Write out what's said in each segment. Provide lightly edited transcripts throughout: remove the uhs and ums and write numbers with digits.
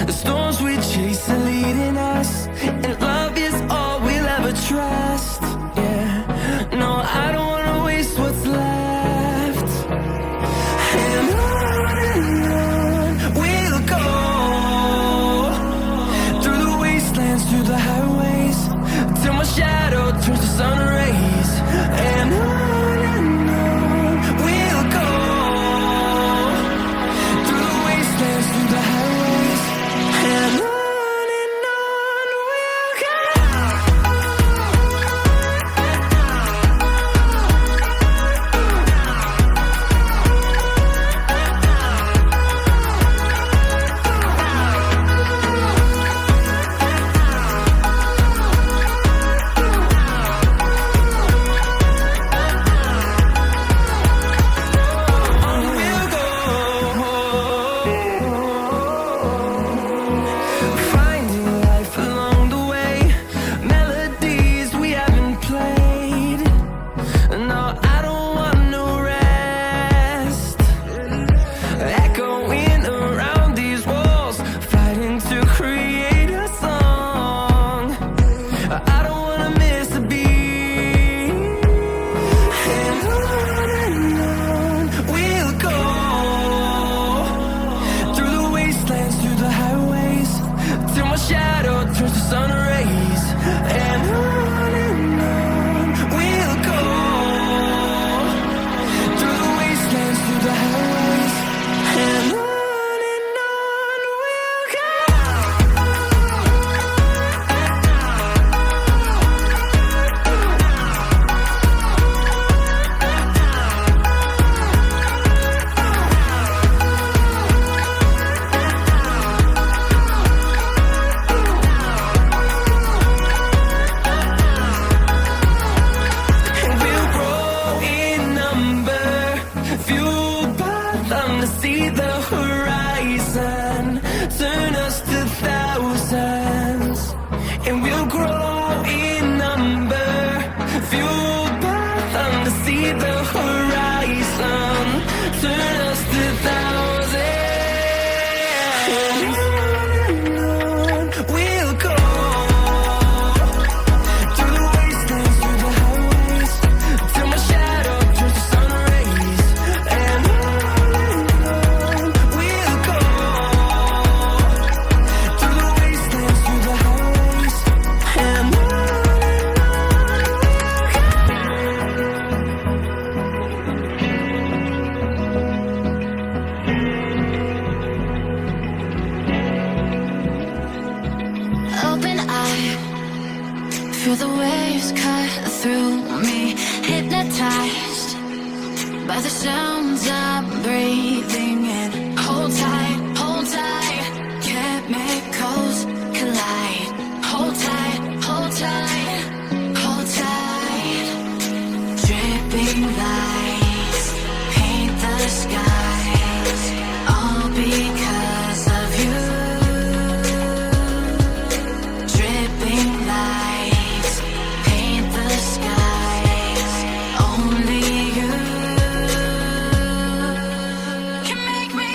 The storms we chase are leading us, and love is all we'll ever trust. Yeah, no, I don't wanna waste what's left. And on we'll go, through the wastelands, through the highways, till my shadow turns to sun rays. And on we'll go, through the wastelands, through the highways, and on we'll go. Finding life along the way, melodies we haven't played. No, I don't want no rest. Echoing around these walls, fighting to create a song. I don't wanna miss a beat. And on we'll go, through the wastelands, through the highways, till my shadow turns to sun rays. And on we'll go, through the wastelands, through the highways, and on we'll go. And we'll grow in number, fueled by them to see the horizon, turn us to thousands. And we'll grow in number, fueled by them to see the horizon, turn us to thousands. And on we'll go, through the wastelands, through the highways, till my shadow turns to sun rays. And on we'll go, through the wastelands, through the highways, and on Open eye, feel the waves cut through me, hypnotized by the sounds I'm breathing in. Hold tight, chemicals collide. Hold tight, hold tight, hold tight. Dripping lights paint the skies, all because of you. Dripping lights paint the skies, only you can make me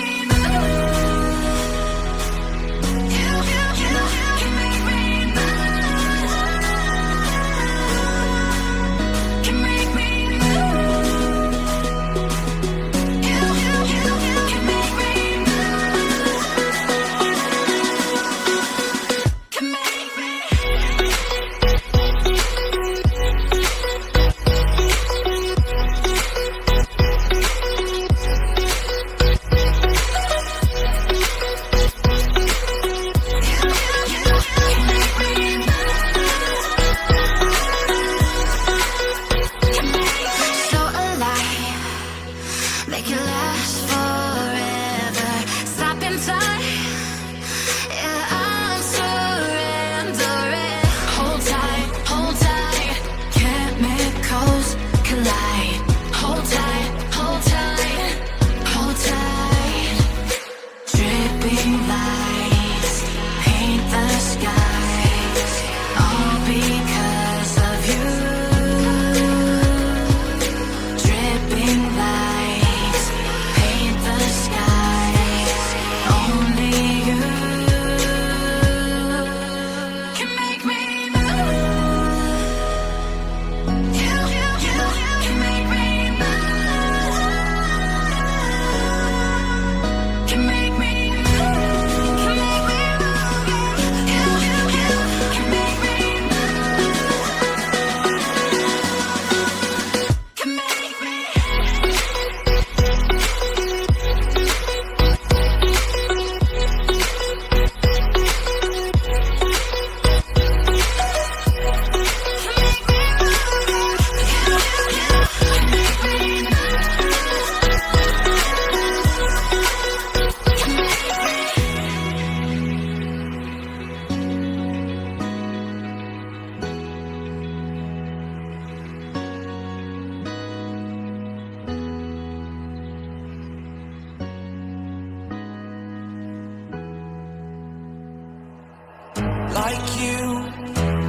like you.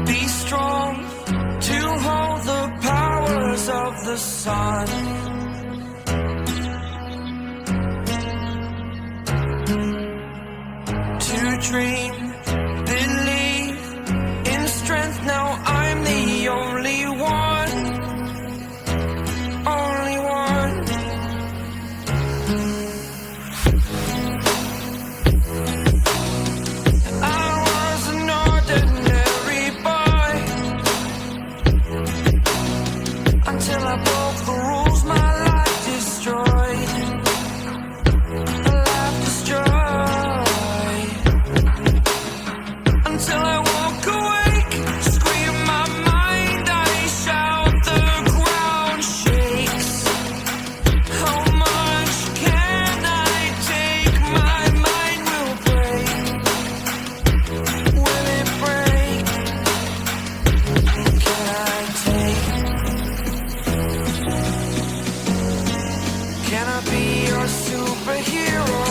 Be strong to hold the powers of the sun. To dream, believe in strength. Now I'm the only one, only one. I was an ordinary boy until I broke the rules. My life destroyed, my life destroyed. Until I walk awake, scream my mind, I shout, the ground shakes. How much can I take? My mind will break. Will it break? Can I take? Can I be your superhero?